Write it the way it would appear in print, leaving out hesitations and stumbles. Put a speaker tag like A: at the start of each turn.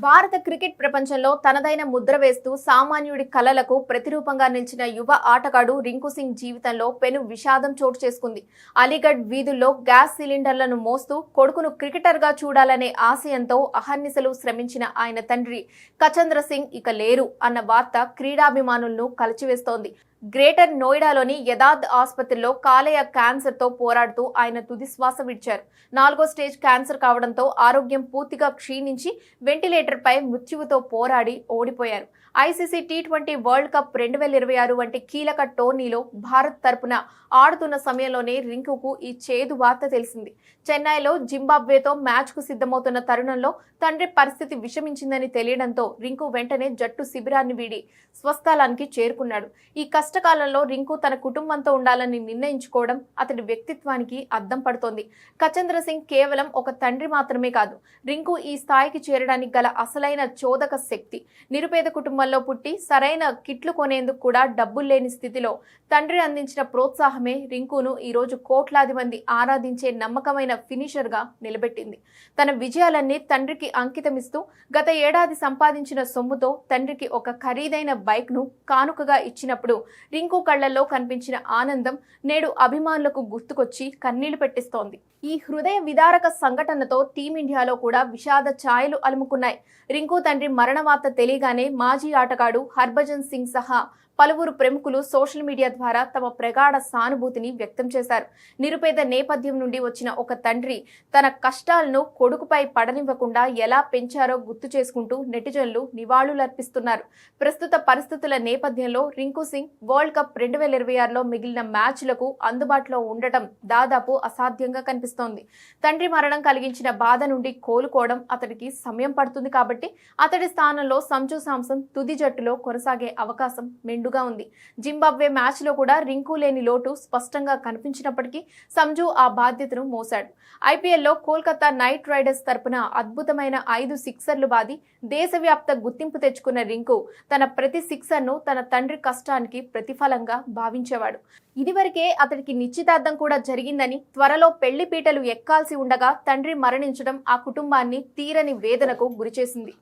A: భారత క్రికెట్ ప్రపంచంలో తనదైన ముద్ర వేస్తూ సామాన్యుడి కలలకు ప్రతిరూపంగా నిలిచిన యువ ఆటగాడు రింకు సింగ్ జీవితంలో పెను విషాదం చోటు చేసుకుంది. అలీగఢ్ వీధుల్లో గ్యాస్ సిలిండర్లను మోస్తూ కొడుకును క్రికెటర్గా చూడాలనే ఆశయంతో అహర్నిశలు శ్రమించిన ఆయన తండ్రి కచంద్ర సింగ్ ఇక లేరు అన్న వార్త క్రీడాభిమానులను కలిచివేస్తోంది. గ్రేటర్ నోయిడాలోని యదాద్ ఆసుపత్రిలో కాలేయ క్యాన్సర్తో పోరాడుతూ ఆయన తుది శ్వాస విడిచారు. 4వ స్టేజ్ క్యాన్సర్ కావడంతో ఆరోగ్యం పూర్తిగా క్షీణించి వెంటిలేటర్పై మృత్యువుతో పోరాడి ఓడిపోయారు. ఐసీసీ టీ20 వరల్డ్ కప్ 2026 వంటి కీలక టోర్నీలో భారత్ తరపున ఆడుతున్న సమయంలోనే రింకుకు ఈ చేదు వార్త తెలిసింది. చెన్నైలో జింబాబ్వేతో మ్యాచ్కు సిద్ధమవుతున్న తరుణంలో తండ్రి పరిస్థితి విషమించిందని తెలియడంతో రింకు వెంటనే జట్టు శిబిరాన్ని వీడి స్వస్థలానికి చేరుకున్నాడు. ఈ కష్టకాలంలో రింకు తన కుటుంబంతో ఉండాలని నిర్ణయించుకోవడం అతడి వ్యక్తిత్వానికి అద్దం పడుతోంది. కచంద్ర సింగ్ కేవలం ఒక తండ్రి మాత్రమే కాదు, రింకు ఈ స్థాయికి చేరడానికి గల అసలైన చోదక శక్తి. నిరుపేద కుటుంబంలో పుట్టి సరైన కిట్లు కొనేందుకు కూడా డబ్బులు లేని స్థితిలో తండ్రి అందించిన ప్రోత్సాహమే రింకును ఈరోజు కోట్లాది మంది ఆరాధించే నమ్మకమైన ఫినిషర్ గా నిలబెట్టింది. తన విజయాలన్నీ తండ్రికి అంకితమిస్తూ గత ఏడాది సంపాదించిన సొమ్ముతో తండ్రికి ఒక ఖరీదైన బైక్ ను కానుకగా ఇచ్చినప్పుడు రింకు కళ్లలో కనిపించిన ఆనందం నేడు అభిమానులకు గుర్తుకొచ్చి కన్నీళ్లు పెట్టిస్తోంది. ఈ హృదయ విదారక సంఘటనతో టీమిండియాలో కూడా విషాద ఛాయలు అలుముకున్నాయి. రింకు తండ్రి మరణ వార్త తెలియగానే మాజీ ఆటగాడు హర్భజన్ సింగ్ సహా పలువురు ప్రముఖులు సోషల్ మీడియా ద్వారా తమ ప్రగాఢ సానుభూతిని వ్యక్తం చేశారు. నిరుపేద నేపథ్యం నుండి వచ్చిన ఒక తండ్రి తన కష్టాలను కొడుకుపై పడనివ్వకుండా ఎలా పెంచారో గుర్తు చేసుకుంటూ నెటిజన్లు నివాళులర్పిస్తున్నారు. ప్రస్తుత పరిస్థితుల నేపథ్యంలో రింకు సింగ్ వరల్డ్ కప్ 2026లో మిగిలిన మ్యాచ్లకు అందుబాటులో ఉండటం దాదాపు అసాధ్యంగా కనిపిస్తోంది. తండ్రి మరణం కలిగించిన బాధ నుండి కోలుకోవడం అతడికి సమయం పడుతుంది కాబట్టి అతడి స్థానంలో సంజు శాంసన్ తుది జట్టులో కొనసాగే అవకాశం మెండుగా ఉంది. జింబాబ్వే మ్యాచ్ లో కూడా రింకు లేని లోటు స్పష్టంగా కనిపించినప్పటికీ సంజు ఆ బాధ్యతను మోశాడు. ఐపీఎల్లో కోల్కతా నైట్ రైడర్స్ తరపున అద్భుతమైన 5 సిక్సర్లు బాది దేశవ్యాప్త గుర్తింపు తెచ్చుకున్న రింకు తన ప్రతి సిక్సర్ను తన తండ్రి కష్టానికి ప్రతిఫలంగా భావించేవాడు. ఇదివరకే అతడికి నిశ్చితార్థం కూడా జరిగిందని, త్వరలో పెళ్లి పీటలు ఎక్కాల్సి ఉండగా తండ్రి మరణించడం ఆ కుటుంబాన్ని తీరని వేదనకు గురిచేసింది.